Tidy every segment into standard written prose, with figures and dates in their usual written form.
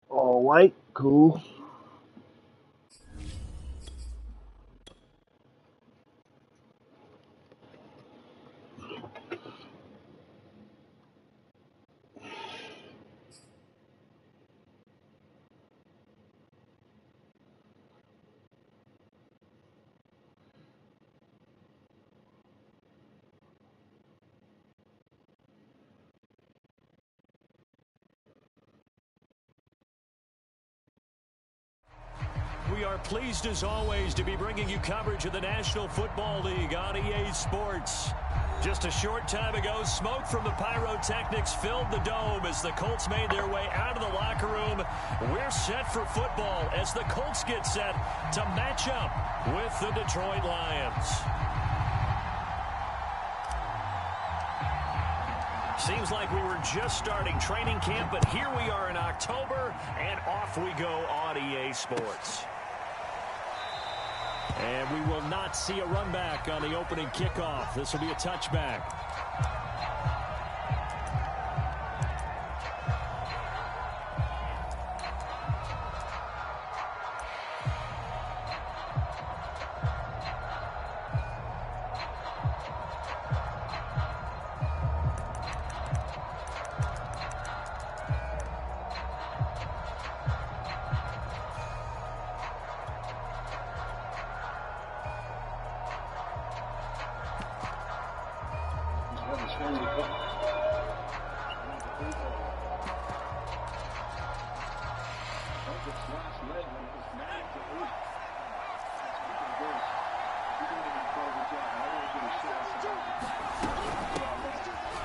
All white, cool. We are pleased as always to be bringing you coverage of the National Football League on EA Sports. Just a short time ago, smoke from the pyrotechnics filled the dome as the Colts made their way out of the locker room. We're set for football as the Colts get set to match up with the Detroit Lions. Seems like we were just starting training camp, but here we are in October, and off we go on EA Sports. And we will not see a run back on the opening kickoff. This will be a touchback.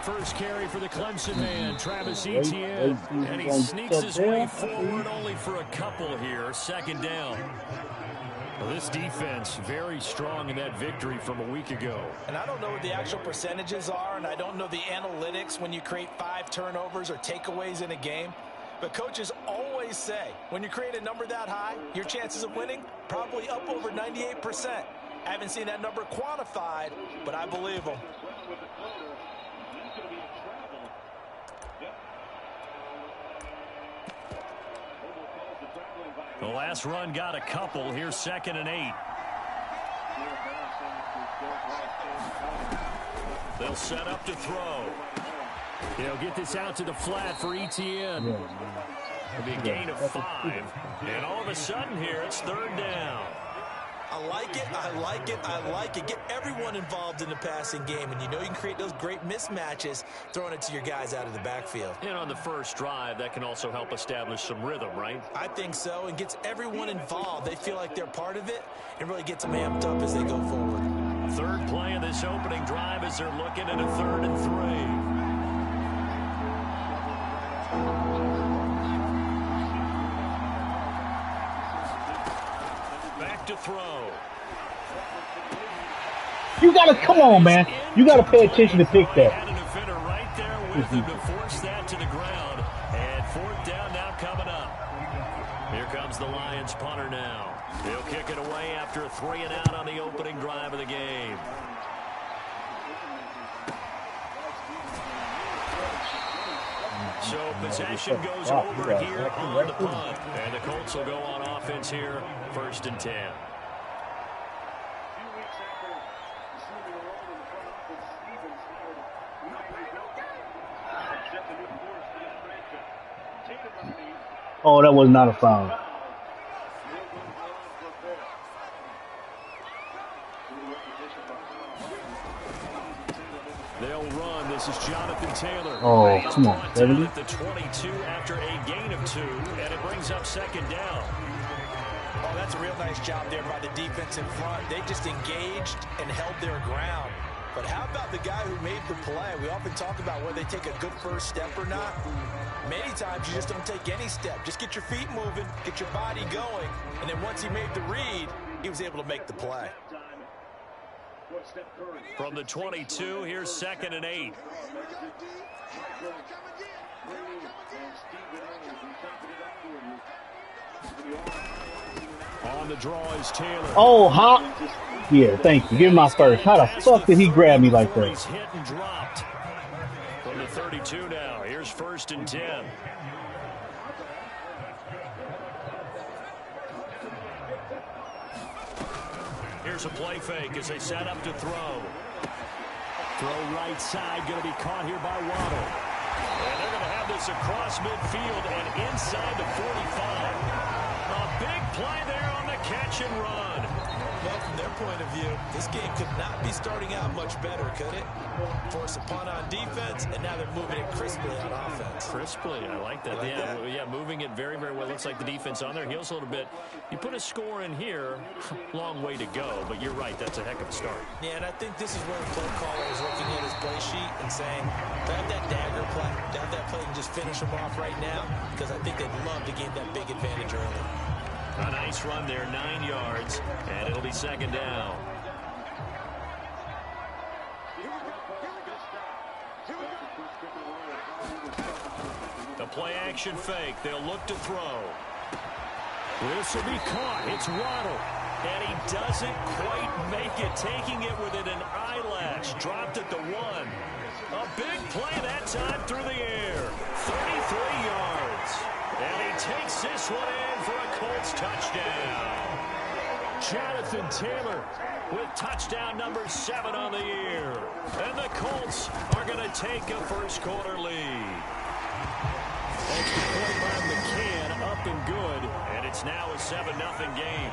First carry for the Clemson man, Travis Etienne, and he sneaks his way forward only for a couple here, second down. Well, this defense very strong in that victory from a week ago. And I don't know what the actual percentages are, and I don't know the analytics when you create 5 turnovers or takeaways in a game. But coaches always say, when you create a number that high, your chances of winning probably up over 98%. I haven't seen that number quantified, but I believe them. The last run got a couple. Here's 2nd and 8. They'll set up to throw. He'll get this out to the flat for Etienne. It'll be a gain of 5. And all of a sudden here, it's 3rd down. I like it, I like it, I like it. Get everyone involved in the passing game, and you know you can create those great mismatches throwing it to your guys out of the backfield. And on the first drive, that can also help establish some rhythm, right? I think so, and gets everyone involved. They feel like they're part of it and really gets them amped up as they go forward. 3rd play of this opening drive as they're looking at a 3rd and 3. To throw. You gotta, come on, man. You gotta pay attention to pick that. Had a defender right there with him to force that to the ground. And 4th down now coming up. Here comes the Lions punter now. He'll kick it away after a 3 and out on the opening drive of the game. So possession goes over here on the punt. And the Colts will go on offense here, 1st and 10. Oh, that was not a foul. They'll run. This is Jonathan Taylor. Oh, come on, 70. At the 22 after a gain of 2, and it brings up 2nd down. Oh, that's a real nice job there by the defense in front. They just engaged and held their ground. But how about the guy who made the play? We often talk about whether they take a good first step or not. Many times you just don't take any step. Just get your feet moving, get your body going, and then once he made the read, he was able to make the play. From the 22, here's 2nd and 8. On the draw is Taylor. Oh, hot. Yeah, thank you. Give him my first. How the fuck did he grab me like that? He's hit and dropped. From the 32 now, here's 1st and 10. Here's a play fake as they set up to throw. Throw right side, going to be caught here by Waddle. And they're going to have this across midfield and inside the 45. A big play there on the catch and run. Well, from their point of view, this game could not be starting out much better, could it? Force a punt on defense, and now they're moving it crisply on offense. Crisply, I like that. Yeah, moving it very, very well. Looks like the defense on their heels a little bit. You put a score in here, long way to go, but you're right, that's a heck of a start. Yeah, and I think this is where the play caller is looking at his play sheet and saying, to have that dagger play, to have that play and just finish them off right now, because I think they'd love to gain that big advantage early. A nice run there, 9 yards, and it'll be 2nd down. The play action fake. They'll look to throw. This will be caught. It's Waddle. And he doesn't quite make it, taking it within an eyelash. Dropped at the 1. A big play that time through the air. 33 yards. And he takes this one in for a Colts touchdown. Jonathan Taylor with touchdown number 7 on the year. And the Colts are going to take a first quarter lead. Extra point by McCann, up and good. And it's now a 7-0 game.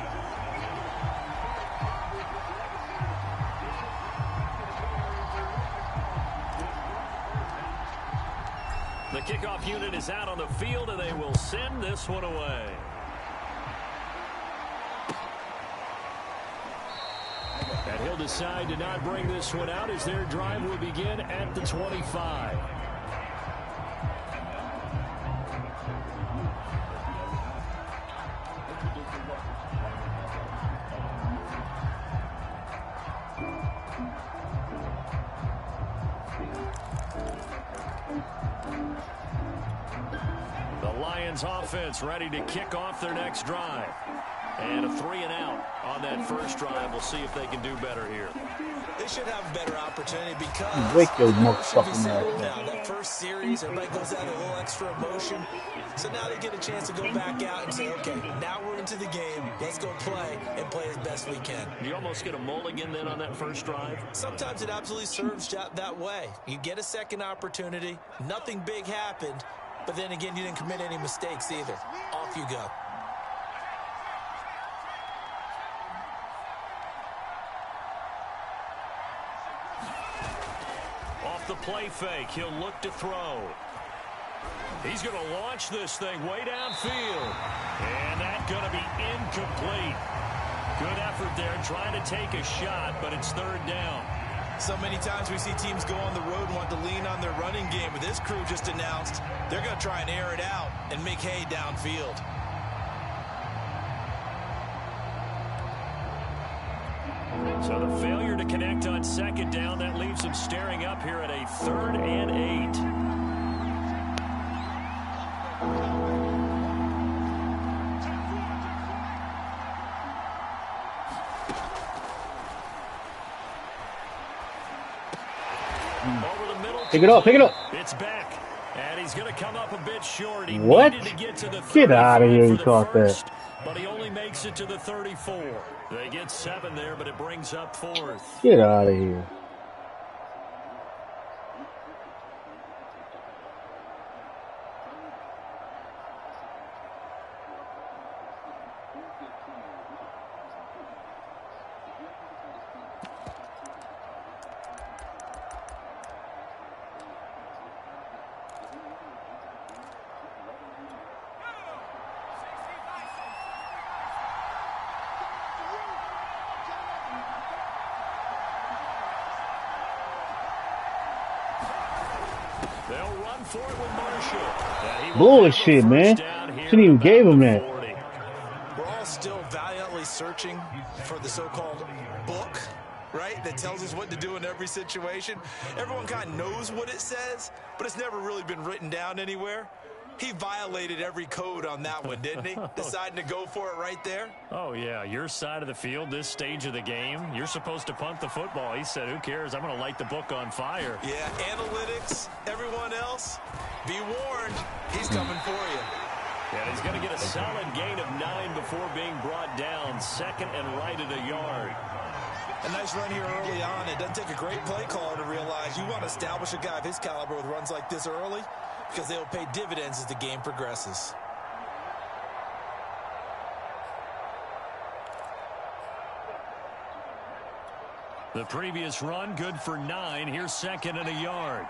The kickoff unit is out on the field, and they will send this one away. And he'll decide to not bring this one out as their drive will begin at the 25. Offense ready to kick off their next drive. And a 3-and-out on that first drive. We'll see if they can do better here. They should have a better opportunity because wake your motherfucking ass. now. That first series, everybody goes out a little extra emotion. So now they get a chance to go back out and say, okay, now we're into the game. Let's go play and play as best we can. You almost get a mulligan then on that first drive? Sometimes it absolutely serves that way. You get a second opportunity. Nothing big happened. But then again, you didn't commit any mistakes either. Off you go. Off the play fake, he'll look to throw. He's going to launch this thing way downfield. And that's going to be incomplete. Good effort there, trying to take a shot, but it's 3rd down. So many times we see teams go on the road and want to lean on their running game. But this crew just announced they're going to try and air it out and make hay downfield. So the failure to connect on 2nd down, that leaves them staring up here at a 3rd and 8. Pick it up, pick it up. It's back, and he's going to come up a bit short. He What? needed to get to the Get out of here, you for the caught first, that. But he only makes it to the 34. They get 7 there, but it brings up 4th. Get out of here. With Marshall. Bullshit, man. Shouldn't even gave him that. We're all still valiantly searching for the so-called book, right, that tells us what to do in every situation. Everyone kind of knows what it says, but it's never really been written down anywhere. He violated every code on that one, didn't he? Deciding to go for it right there. Oh, yeah, your side of the field, this stage of the game, you're supposed to punt the football. He said, who cares? I'm going to light the book on fire. Yeah, analytics, everyone else, be warned, he's coming for you. And he's going to get a solid gain of 9 before being brought down. Second and right at a yard. A nice run here early on. It doesn't take a great play caller to realize you want to establish a guy of his caliber with runs like this early, because they'll pay dividends as the game progresses. The previous run, good for 9. Here's second and a yard.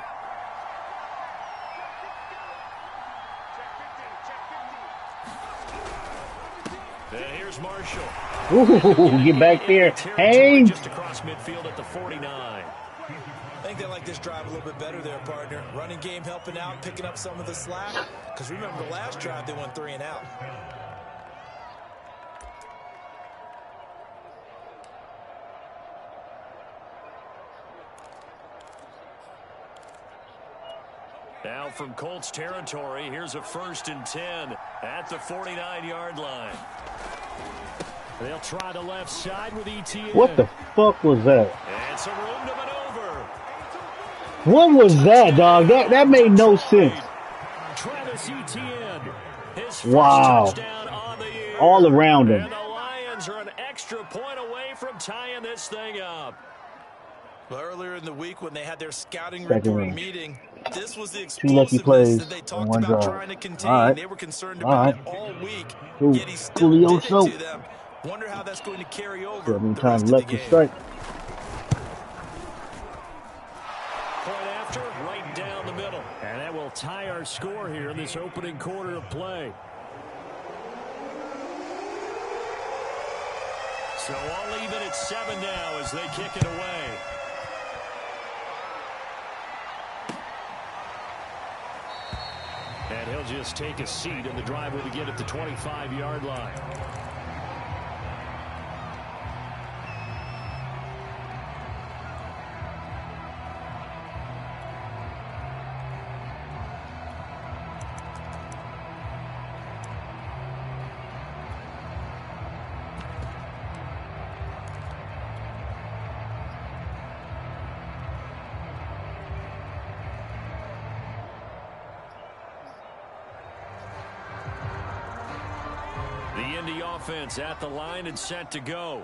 And here's Marshall. Ooh, get back there. Hey. Just across midfield at the 49. I think they like this drive a little bit better there, partner. Running game helping out, picking up some of the slack. Because remember, the last drive, they went 3 and out. Now from Colts territory, here's a 1st and 10 at the 49-yard line. They'll try the left side with ETN. What the fuck was that? And some room to maneuver. What was that, dog? That made no sense. Travis Etienne, his first Wow. touchdown on the year. All around him. And the Lions are an extra point away from tying this thing up. Well, earlier in the week when they had their scouting Second report ring. meeting, this was the 2 lucky explosiveness plays that they on talked one about drive. trying to contain. All right. They were concerned All about right. it all week, Ooh, yet he still Coolio did it show. to them. Wonder how that's going to carry over How many the times rest of the left to game. strike? Point after, right down the middle. And that will tie our score here in this opening quarter of play. So all even at 7 now as they kick it away. And he'll just take a seat, and the drive will begin at the 25-yard line. The Indy offense at the line and set to go.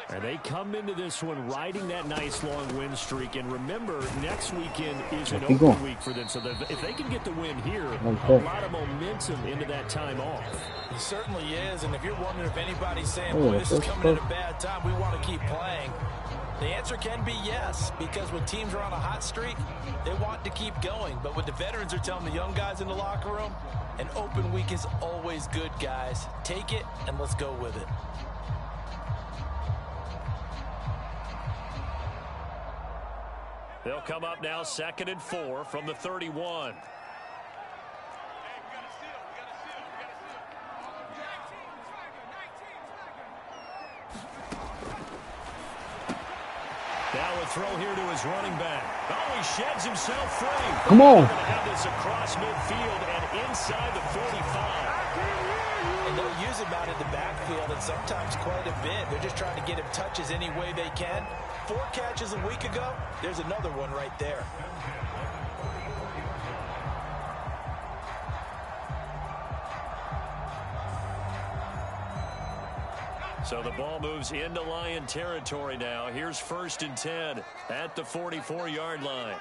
And they come into this one riding that nice long win streak. And remember, next weekend is an open week for them. So that if they can get the win here, a lot of momentum into that time off. It certainly is. And if you're wondering if anybody's saying, boy, this is coming at a bad time, we want to keep playing, the answer can be yes, because when teams are on a hot streak, they want to keep going. But what the veterans are telling the young guys in the locker room, an open week is always good, guys. Take it, and let's go with it. They'll come up now 2nd and 4 from the 31. Now a throw here to his running back. Oh, he sheds himself free. Come on. They're going to have this across midfield and inside the 45. And they'll use him out in the backfield, and sometimes quite a bit. They're just trying to get him touches any way they can. 4 catches a week ago. There's another one right there. So the ball moves into Lion territory now. Here's 1st and 10 at the 44-yard line.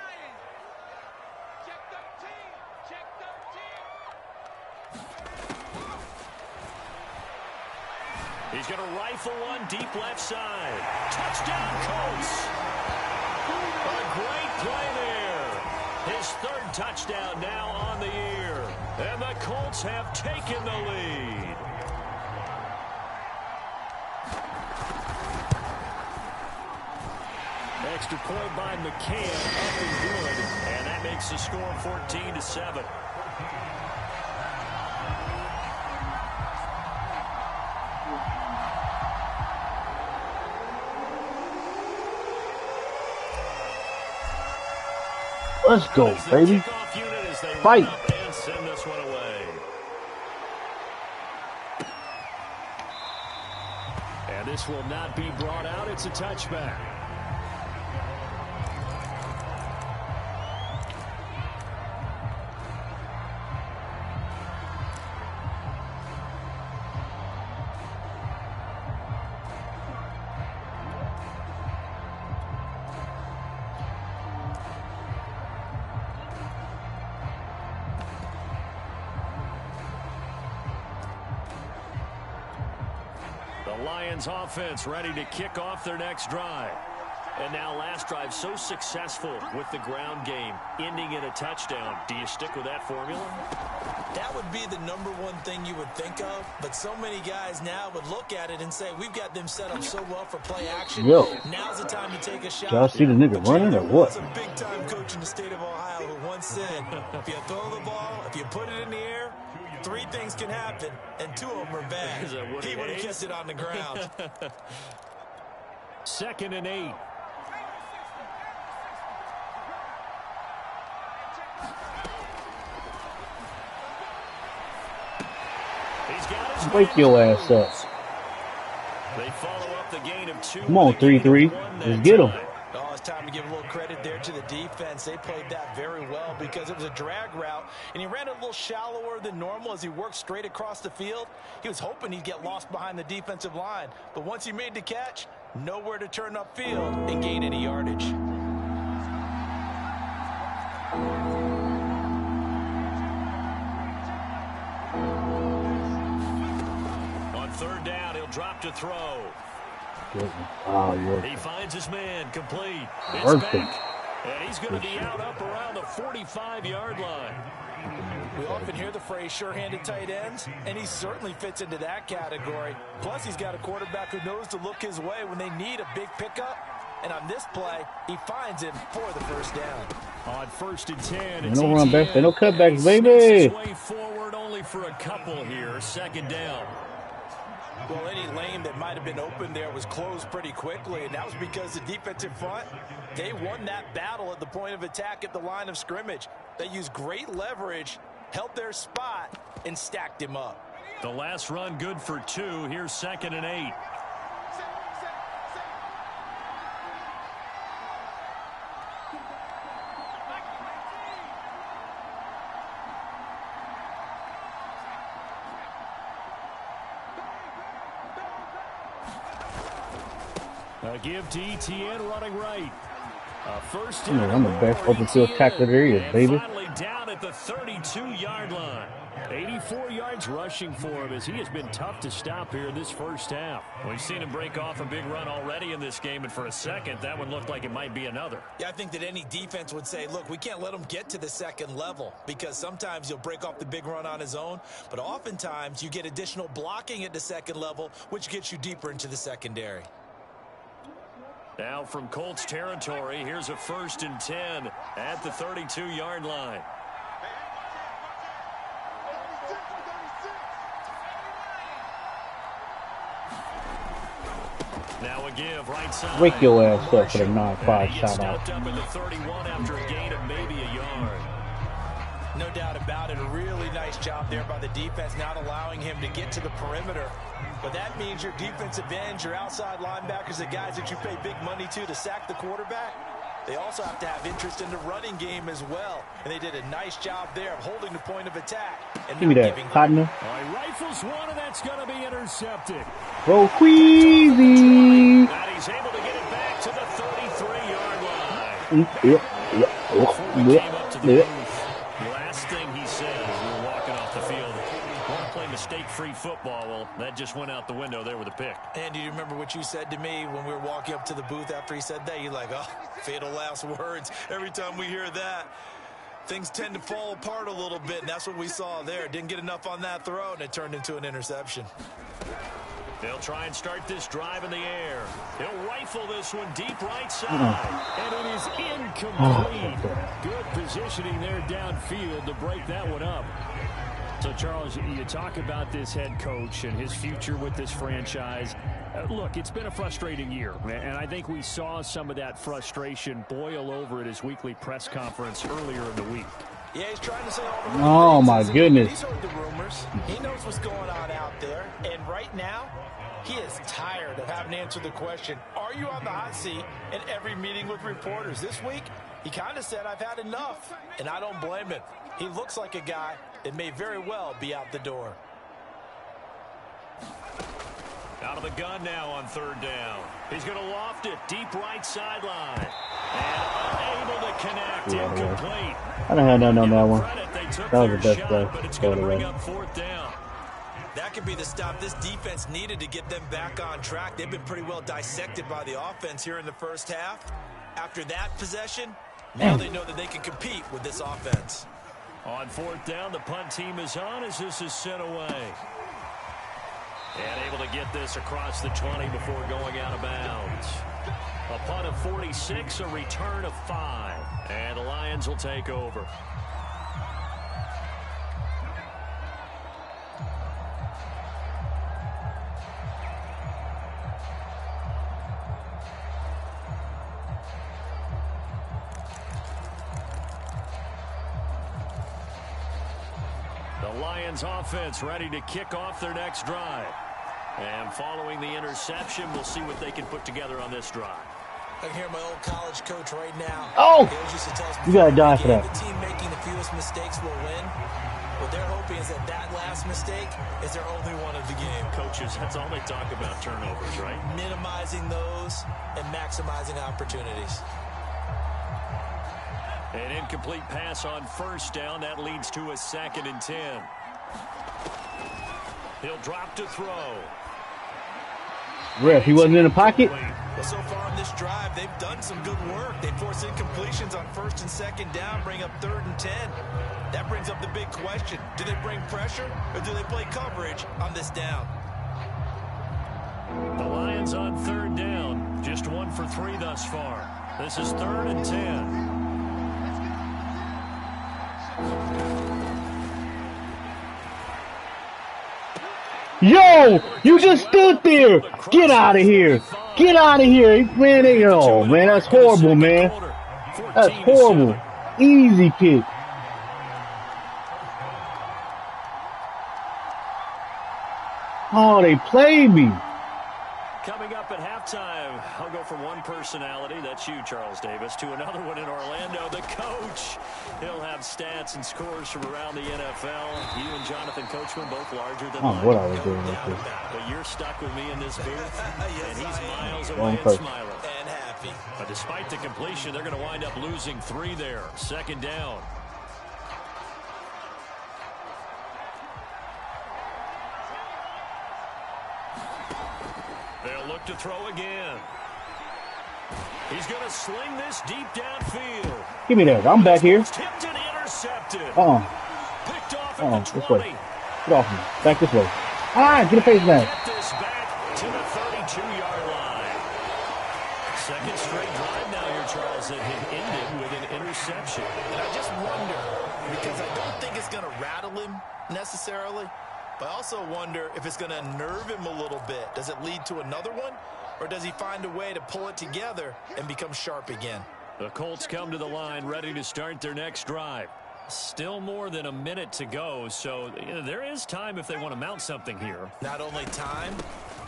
He's going to rifle one deep left side. Touchdown, Colts. A great play there. His 3rd touchdown now on the year. And the Colts have taken the lead. Extra point by McCann, up and good. And that makes the score 14-7. Let's go, As the baby. kickoff unit as they Fight. run up and send this one away. And this will not be brought out. It's a touchback. The Lions offense ready to kick off their next drive. And now last drive so successful with the ground game, ending in a touchdown. Do you stick with that formula? That would be the #1 thing you would think of, but so many guys now would look at it and say, we've got them set up so well for play action. Yo. Now's the time to take a shot. Y'all see the nigga running or what? There was a big-time coach in the state of Ohio who once said, if you throw the ball, if you put it in the air, 3 things can happen, and 2 of them are bad. He would have kept it on the ground. 2nd and 8. Wake your ass up. They follow up the gain of 2. Come on, 3-3. Let's get him. Oh, it's time to give a little credit there to the defense. They played that very well because it was a drag route, and he ran a little shallower than normal as he worked straight across the field. He was hoping he'd get lost behind the defensive line, but once he made the catch, nowhere to turn upfield and gain any yardage. On 3rd down, he'll drop to throw. Oh, yeah. He finds his man complete. It's Perfect. back. And he's going to be out up around the 45-yard line. We often hear the phrase sure-handed tight ends, and he certainly fits into that category. Plus, he's got a quarterback who knows to look his way when they need a big pickup. And on this play, he finds him for the 1st down. On 1st and 10, Ain't no run back, ain't no cutbacks, baby. Way forward only for a couple here. 2nd down. Well, any lane that might have been open there was closed pretty quickly, and that was because the defensive front, they won that battle at the point of attack at the line of scrimmage. They used great leverage, held their spot, and stacked him up. The last run good for 2. Here's 2nd and 8. A give to ETN running right. First down. I'm the best open field tackler there is, baby. Finally down at the 32-yard line. 84 yards rushing for him as he has been tough to stop here in this first half. We've seen him break off a big run already in this game, and for a second, that one looked like it might be another. Yeah, I think that any defense would say, look, we can't let him get to the 2nd level because sometimes he'll break off the big run on his own, but oftentimes you get additional blocking at the 2nd level, which gets you deeper into the secondary. Now from Colts territory, here's a 1st and 10 at the 32-yard line. Now a give right side. Wake your ass up for the 9-5 shot out. Up in the 31 after a gain of maybe a yard. No doubt about it. A really nice job there by the defense, not allowing him to get to the perimeter. But that means your defensive ends, your outside linebackers, the guys that you pay big money to sack the quarterback, they also have to have interest in the running game as well. And they did a nice job there of holding the point of attack. And Give me that, Cotton. Rifles one, and that's going to be intercepted. Go Queasy. And he's able to get it back to the 33-yard line. Yep. Last thing he said as we were walking off the field, want to play mistake-free football. Well, that just went out the window there with a pick. And do you remember what you said to me when we were walking up to the booth after he said that? You're like, oh, fatal last words. Every time we hear that, things tend to fall apart a little bit, and that's what we saw there. Didn't get enough on that throw, and it turned into an interception. They'll try and start this drive in the air. He'll rifle this one deep right side. And it is incomplete. Good positioning there downfield to break that one up. So, Charles, you talk about this head coach and his future with this franchise. Look, it's been a frustrating year, and I think we saw some of that frustration boil over at his weekly press conference earlier in the week. Yeah, he's trying to say all the right Oh, things. my goodness. He's heard the rumors. He knows what's going on out there. And right now, he is tired of having to answer the question, are you on the hot seat in every meeting with reporters? This week, he kind of said, I've had enough. And I don't blame him. He looks like a guy that may very well be out the door. Out of the gun now on third down. He's going to loft it deep right sideline. And unable to connect. Incomplete. I don't have nothing on that one. That was the best play. But it's going to bring up fourth down. That could be the stop this defense needed to get them back on track. They've been pretty well dissected by the offense here in the first half. After that possession, now they know that they can compete with this offense. On fourth down, the punt team is on as this is sent away. And able to get this across the 20 before going out of bounds. A punt of 46, a return of 5. And the Lions will take over. The Lions offense ready to kick off their next drive. And following the interception, we'll see what they can put together on this drive. I can hear my old college coach right now. Oh! He always used to tell us You gotta die for that. the team making the fewest mistakes will win. What they're hoping is that that last mistake is their only one of the game. Coaches, that's all they talk about, turnovers, right? Minimizing those and maximizing opportunities. An incomplete pass on first down. That leads to a 2nd and 10. He'll drop to throw. Ref, he wasn't in the pocket? Well, so far on this drive, they've done some good work. They force incompletions on 1st and 2nd down, bring up 3rd and 10. That brings up the big question. Do they bring pressure or do they play coverage on this down? The Lions on 3rd down. Just 1 for 3 thus far. This is 3rd and 10. Yo, you just stood there. Get out of here. Get out of here. Man, oh, man, that's horrible, man. That's horrible. Easy kick. Oh, they played me. Coming up at halftime, I'll go from one personality, that's you, Charles Davis, to another one in Orlando, the coach. He'll have stats and scores from around the NFL. You and Jonathan Coachman, both larger than life. What I was doing with this. But you're stuck with me in this booth, and he's miles away Wrong and person. smiling. And happy. But despite the completion, they're going to wind up losing 3 there. 2nd down. They'll look to throw again. He's going to sling this deep downfield. Give me that. I'm back here. Tipped and intercepted. Picked off at the This 20. way. Get off me. Back this way. Get a face mask. Get this back to the 32-yard line. 2nd straight drive now here, Charles, that had ended with an interception. And I just wonder, because I don't think it's going to rattle him necessarily, but I also wonder if it's going to nerve him a little bit. Does it lead to another one? Or does he find a way to pull it together and become sharp again? The Colts come to the line ready to start their next drive. Still more than a minute to go, so there is time if they want to mount something here. Not only time,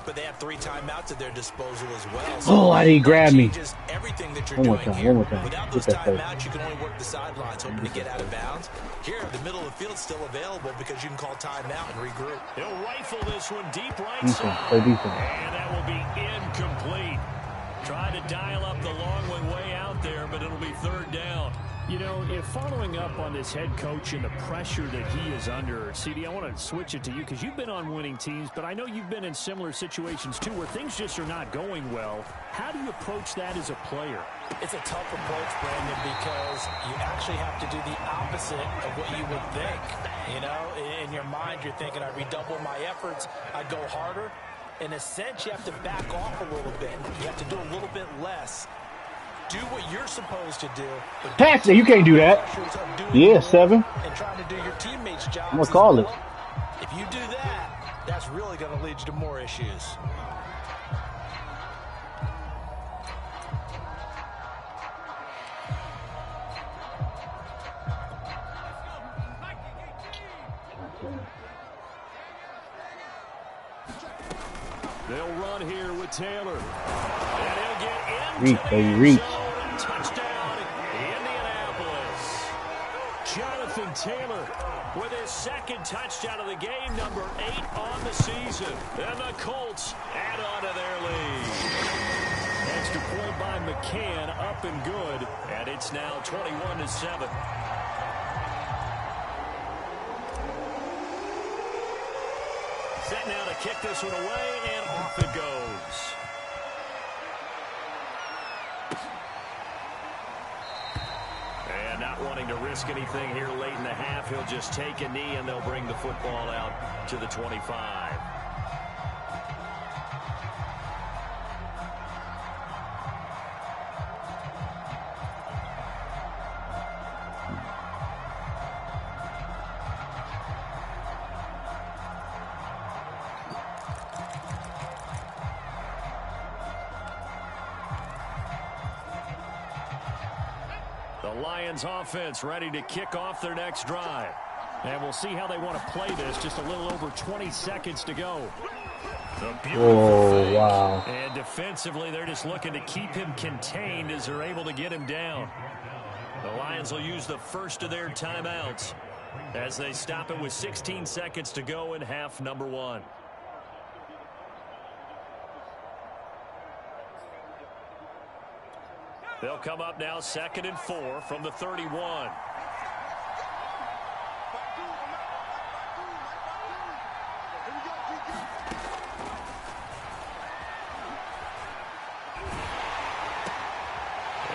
but they have 3 timeouts at their disposal as well. Oh, I didn't grab me. Changes everything that you're One more doing time, here. one more time. Without Get those that timeouts, you can only work the sidelines, hoping to get out of bounds. Here, the middle of the field is still available because you can call timeout and regroup. He'll rifle this one deep right Defense, side. play defense. And that will be incomplete. Try to dial up the long one way out there, but it'll be 3rd down. You know, if following up on this head coach and the pressure that he is under, CD, I want to switch it to you because you've been on winning teams, but I know you've been in similar situations too where things just are not going well. How do you approach that as a player? It's a tough approach, Brandon, because you actually have to do the opposite of what you would think. You know, in your mind, you're thinking, I redouble my efforts, I go harder. In a sense, you have to back off a little bit. You have to do a little bit less. Do what you're supposed to do. Pass it. You can't do that. Yeah, 7. And trying to do your teammates teammates' jobs. I'm gonna call it. If you do that, that's really going to lead you to more issues. They'll run here with Taylor. And he'll get into Reach, the baby, end reach. zone. Touchdown, Indianapolis. Jonathan Taylor with his second touchdown of the game, number 8 on the season. And the Colts add on to their lead. Extra point by McCann, up and good. And it's now 21-7. Set now to kick this one away, and off it goes. And not wanting to risk anything here late in the half, he'll just take a knee, and they'll bring the football out to the 25. The Lions offense ready to kick off their next drive. And we'll see how they want to play this. Just a little over 20 seconds to go. Oh, wow. And defensively, they're just looking to keep him contained as they're able to get him down. The Lions will use the first of their timeouts as they stop it with 16 seconds to go in half number 1. They'll come up now 2nd and 4 from the 31.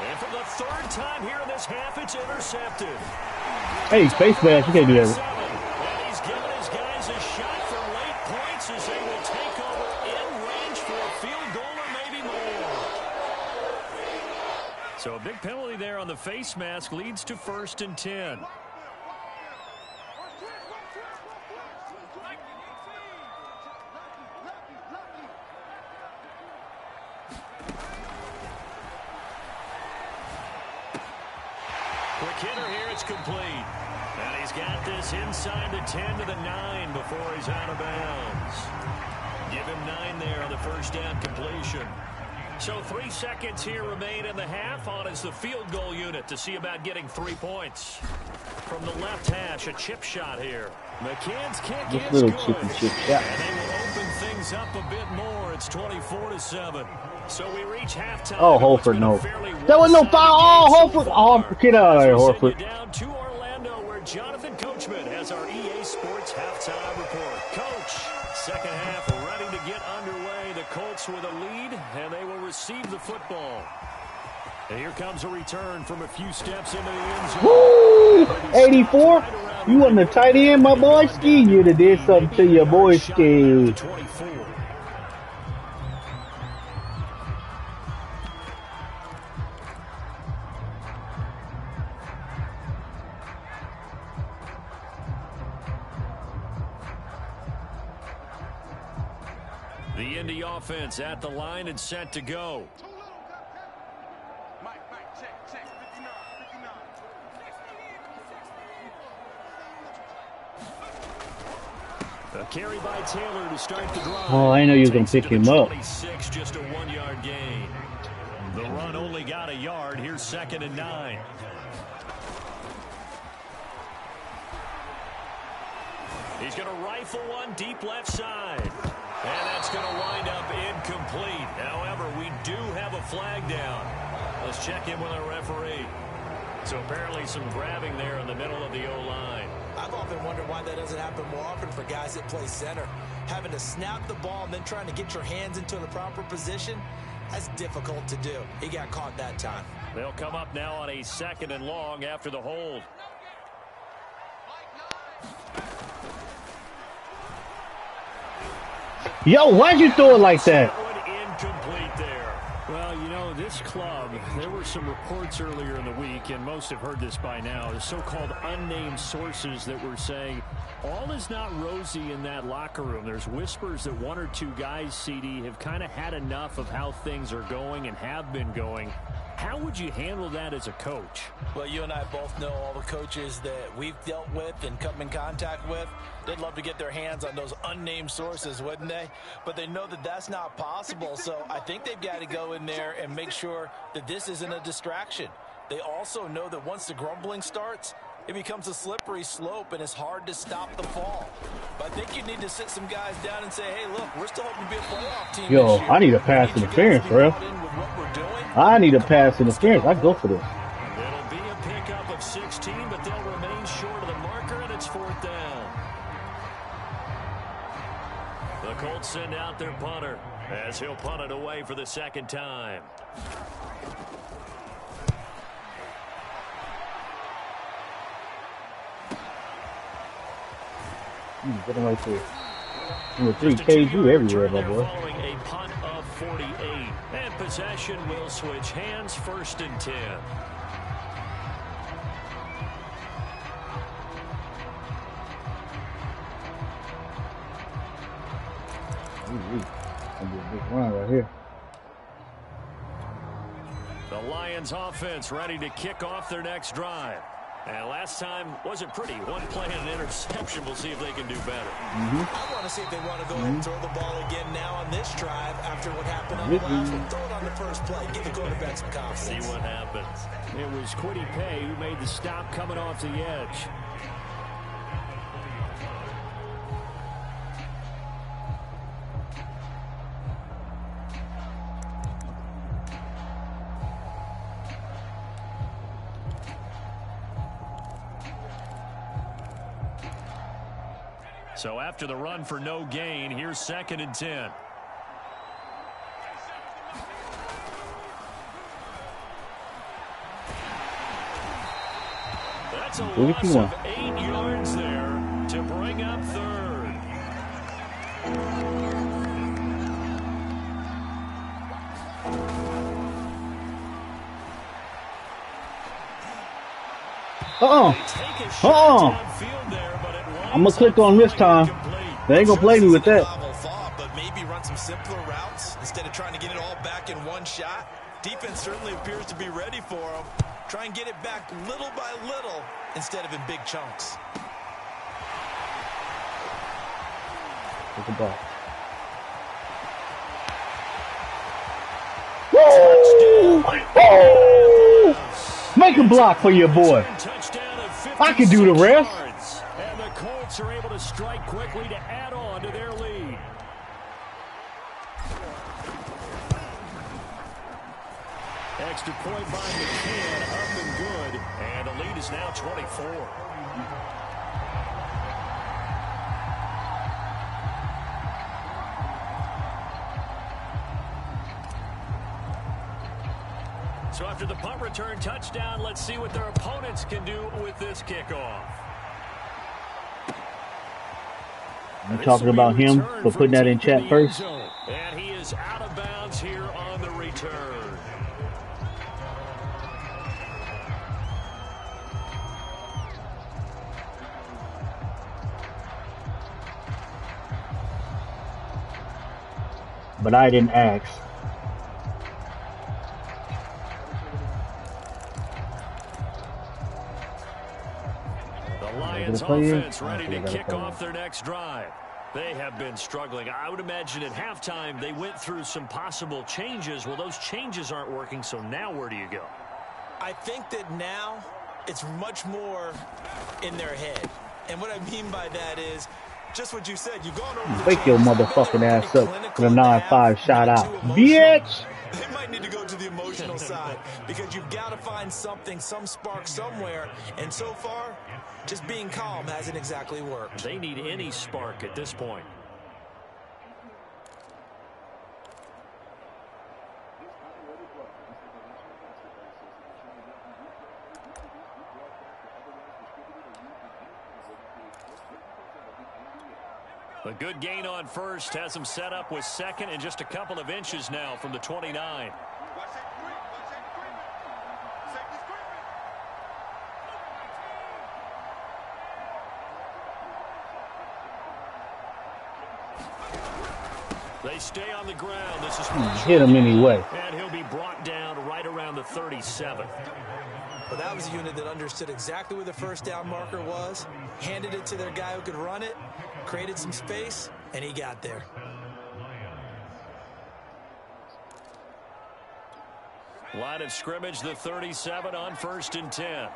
And for the 3rd time here in this half, it's intercepted. Hey, face mask, you can't do that. And he's given his guys a shot for late points as they will take over in range for a field goal or maybe more. So a big penalty there on the face mask leads to 1st and 10. Quick hitter here, it's complete. And he's got this inside the 10 to the 9 before he's out of bounds. Give him 9 there on the first down completion. So 3 seconds here remain in the half. On is the field goal unit to see about getting 3 points. From the left hash, a chip shot here. McCann's kick is Little good. chip, yeah. And they will open things up a bit more. It's 24-7. So we reach halftime. Oh, Horford, no. There was no foul. Oh, Horford. Oh, get out of here, Horford. Down to Orlando, where Jonathan Coachman has our EA Sports halftime report. Coach, second half ready to get underway. The Colts with a lead, and they will receive the football. And here comes a return from a few steps into the end zone. Woo! 84? You wasn't a tight end, my boy. Ski, you'd have did something to your boy, Ski. 24. The Indy offense at the line and set to go. A carry by Taylor to start the drive. Oh, I know you was going to pick him up. 26, just a 1-yard gain. The run only got a yard. Here's 2nd and 9. He's going to rifle one deep left side. And that's going to wind up incomplete. However, we do have a flag down. Let's check in with our referee. So apparently some grabbing there in the middle of the O-line. I've often wondered why that doesn't happen more often for guys that play center. Having to snap the ball and then trying to get your hands into the proper position, that's difficult to do. He got caught that time. They'll come up now on a 2nd and long after the hold. Yo, why'd you throw it like that? Incomplete there. Well, you know, this club, there were some reports earlier in the week, and most have heard this by now, the so-called unnamed sources that were saying all is not rosy in that locker room. There's whispers that one or two guys, CD, have kind of had enough of how things are going and have been going. How would you handle that as a coach? Well, you and I both know all the coaches that we've dealt with and come in contact with. They'd love to get their hands on those unnamed sources, wouldn't they? But they know that that's not possible, so I think they've got to go in there and make sure that this isn't a distraction. They also know that once the grumbling starts, it becomes a slippery slope, and it's hard to stop the fall. But I think you need to sit some guys down and say, hey, look, we're still hoping to be a playoff team Yo, this year. I need a pass interference, bro. I need a pass interference. I go for this. It'll be a pickup of 16, but they'll remain short of the marker, and it's 4th down. The Colts send out their punter as he'll punt it away for the 2nd time. Get him right there. Number 3, KG everywhere, my boy. Following a punt of 48, and possession will switch hands. 1st and 10. Ooh, gonna be a big run right here. The Lions offense ready to kick off their next drive. And last time wasn't pretty. One play and an interception. We'll see if they can do better. I want to see if they want to go ahead and throw the ball again now on this drive after what happened on the last one. Throw it on the first play. Give the quarterback some confidence. See what happens. It was Quiddy Pay who made the stop coming off the edge. So after the run for no gain, here's 2nd and 10. That's a loss of 8 yards there to bring up 3rd. I'm going to click on this time. They ain't going to play me with that. But maybe run some simpler routes instead of trying to get it all back in one shot. Defense certainly appears to be ready for them. Try and get it back little by little instead of in big chunks. Take the ball. Woo! Oh! Make a block for your boy. I can do the rest. And the Colts are able to strike quickly to add on to their lead. Extra point by McCann, up and good. And the lead is now 24. So after the punt return touchdown, let's see what their opponents can do with this kickoff. I'm talking about him for putting that in chat first. And he is out of bounds here on the return. But I didn't ask. The Lions offense ready to kick off their next drive. They have been struggling. I would imagine at halftime they went through some possible changes. Well, those changes aren't working, so now where do you go? I think that now it's much more in their head. And what I mean by that is just what you said. You've gone over Wake your motherfucking ass up with a 9-5 shot out. Bitch! They might need to go to the emotional side because you've got to find something, some spark somewhere. And so far, just being calm hasn't exactly worked. They need any spark at this point. A good gain on first has him set up with second and just a couple of inches now from the 29. They stay on the ground. This is hit him anyway. And he'll be brought down right around the 37. But that was a unit that understood exactly where the first down marker was, handed it to their guy who could run it, created some space, and he got there. Line of scrimmage, the 37 on 1st and 10.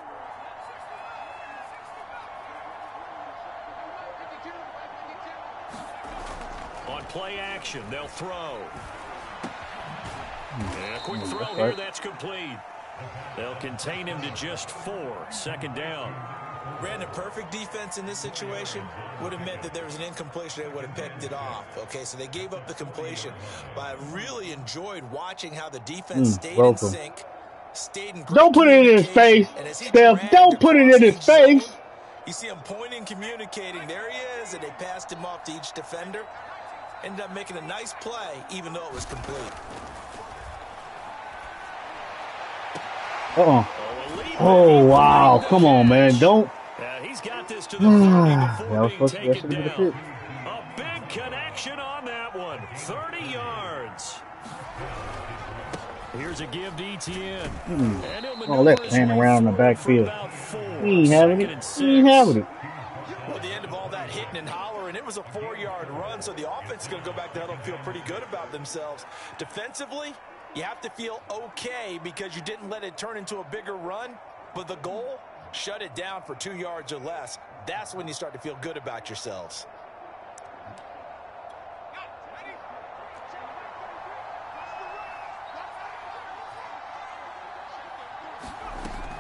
On play action, they'll throw. And a quick throw here, that's complete. They'll contain him to just 4. 2nd down. Brandon, perfect defense in this situation would have meant that there was an incompletion. They would have picked it off. Okay, so they gave up the completion. But I really enjoyed watching how the defense stayed in sync, stayed in great Don't put it in his face, Steph. Don't put it in his face. You see him pointing, communicating. There he is, and they passed him off to each defender. Ended up making a nice play, even though it was complete. Oh, wow. Come on, man. Don't. He's got this to the 30 before being taken down. A big connection on that one. 30 yards. Here's a give to ETN. All that playing around in the backfield. He ain't having it. He ain't having it. Well, at the end of all that hitting and hollering, it was a 4-yard run, so the offense is going to go back to huddle and feel pretty good about themselves. Defensively, you have to feel okay because you didn't let it turn into a bigger run, but the goal, shut it down for 2 yards or less. That's when you start to feel good about yourselves.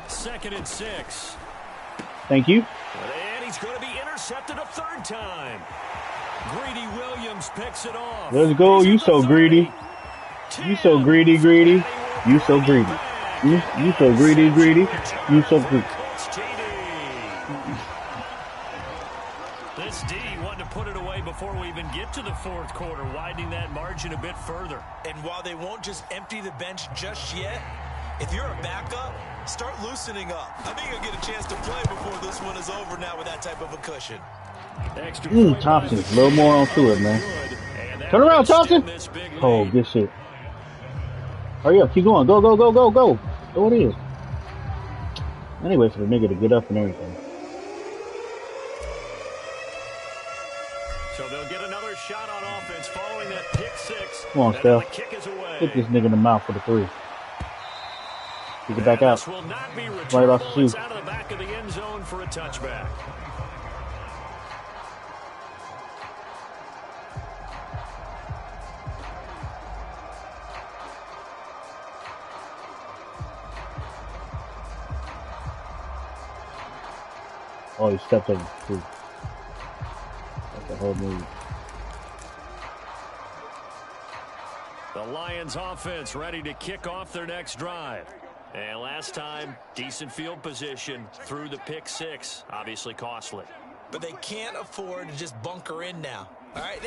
Second and 6. Thank you. And he's going to be intercepted a 3rd time. Greedy Williams picks it off. Let's go. You so greedy. You so greedy. You so greedy. You so greedy. You so greedy. This D wanted to put it away before we even get to the 4th quarter, widening that margin a bit further. And while they won't just empty the bench just yet, if you're a backup, start loosening up. I think you'll get a chance to play before this one is over now with that type of a cushion. Thompson, a little more onto it, man. Turn around, Thompson. Oh, good shit. Hurry up, keep going. Go. Go it is. Anyway, for the nigga to get up and everything. So they'll get another shot on offense following that pick 6. Come on, Steph. Hit this nigga in the mouth for the 3. Kick it back out. Right off the shoe. Out of the back of the end zone for a touchback. Oh, he stepped over the 2. That's a whole move. The Lions offense ready to kick off their next drive. And last time, decent field position through the pick 6. Obviously costly. But they can't afford to just bunker in now. All right,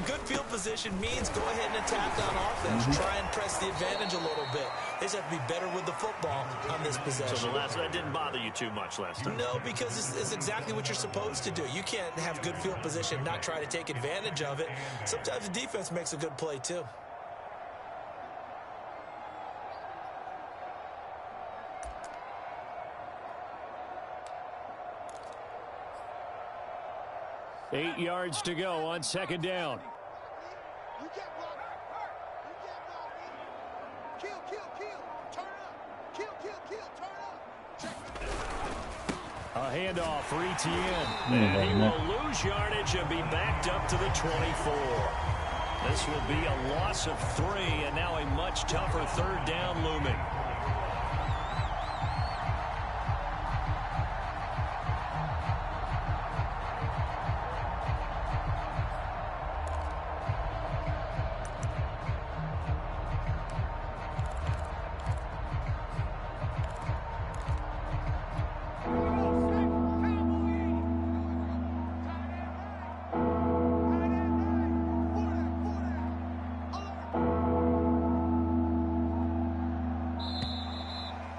good field position means go ahead and attack on offense. Try and press the advantage a little bit. They just have to be better with the football on this possession. So that didn't bother you too much last time? No, because it's exactly what you're supposed to do. You can't have good field position, not try to take advantage of it. Sometimes the defense makes a good play, too. Eight yards to go on 2nd down. A handoff for ETN. And he will lose yardage and be backed up to the 24. This will be a loss of 3, and now a much tougher 3rd down looming.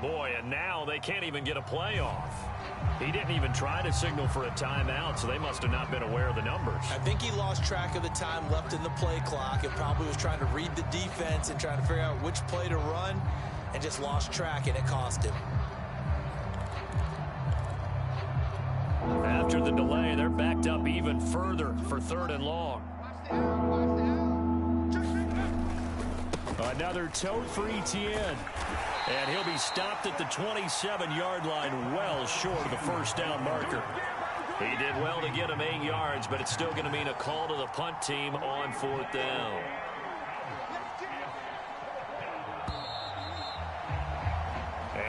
Boy, and now they can't even get a play off. He didn't even try to signal for a timeout, so they must have not been aware of the numbers. I think he lost track of the time left in the play clock and probably was trying to read the defense and trying to figure out which play to run and just lost track, and it cost him. After the delay, they're backed up even further for 3rd and long. Another tote for Etienne. And he'll be stopped at the 27-yard line, well short of the first down marker. He did well to get him 8 yards, but it's still going to mean a call to the punt team on 4th down.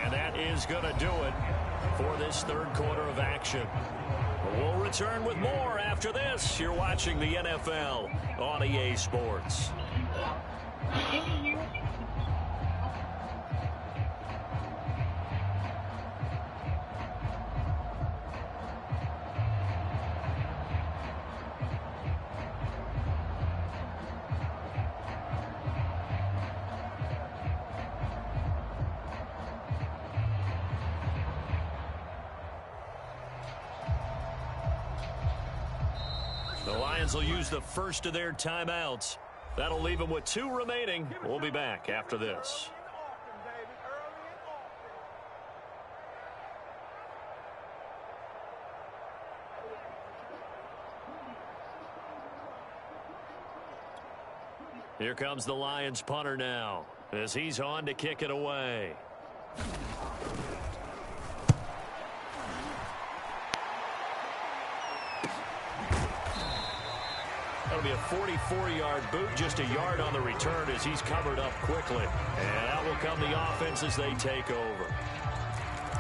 And that is going to do it for this 3rd quarter of action. We'll return with more after this. You're watching the NFL on EA Sports. The Lions will use the first of their timeouts. That'll leave them with 2 remaining. We'll be back after this. Here comes the Lions punter now as he's on to kick it away. That'll be a 44-yard boot, just a yard on the return as he's covered up quickly. And out will come the offense as they take over.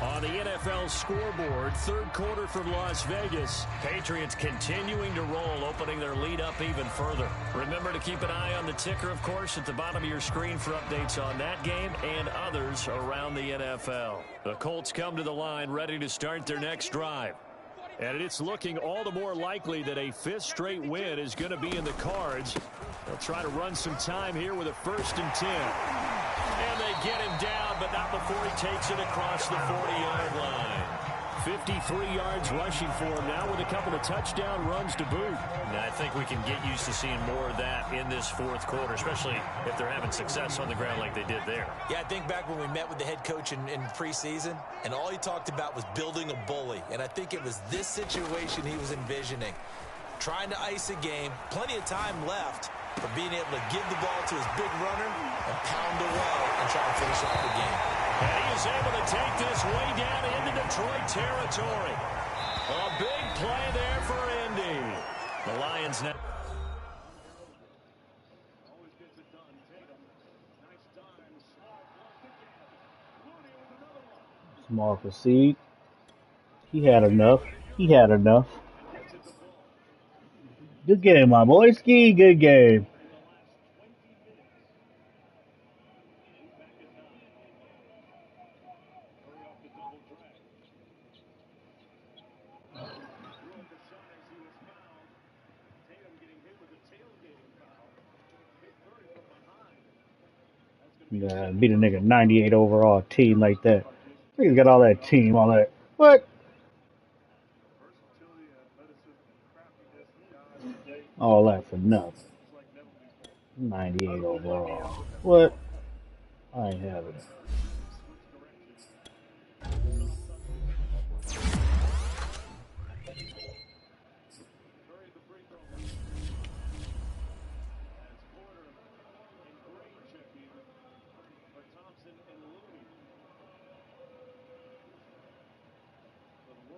On the NFL scoreboard, 3rd quarter from Las Vegas. Patriots continuing to roll, opening their lead up even further. Remember to keep an eye on the ticker, of course, at the bottom of your screen for updates on that game and others around the NFL. The Colts come to the line ready to start their next drive. And it's looking all the more likely that a 5th straight win is going to be in the cards. They'll try to run some time here with a 1st and 10. And they get him down, but not before he takes it across the 40-yard line. 53 yards rushing for him now with a couple of touchdown runs to boot. And I think we can get used to seeing more of that in this 4th quarter, especially if they're having success on the ground like they did there. Yeah, I think back when we met with the head coach in preseason, and all he talked about was building a bully. And I think it was this situation he was envisioning. Trying to ice a game, plenty of time left, but being able to give the ball to his big runner and pound away and try to finish off the game. And he is able to take this way down into Detroit territory. A big play there for Indy. The Lions now. Small concede. He had enough. He had enough. Good game, my boy. Ski, good game. Yeah, beat a nigga 98 overall team like that. Niggas got all that team, all that. What? All that for nothing. 98 overall. What? I ain't having it.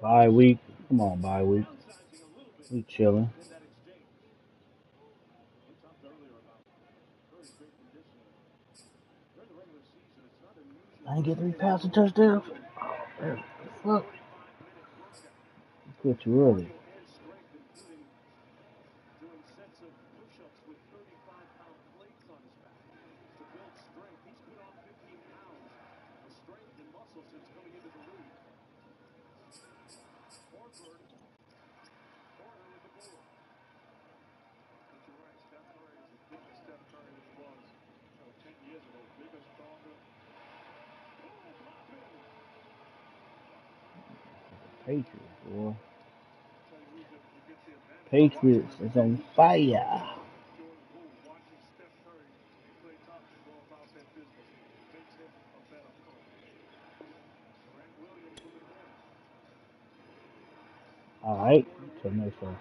Bye week. Come on, bye week. We chilling. I ain't get 3 passing touchdowns. Fuck. Quit too early. Patriots, boy. Patriots is on fire. All right, so next one.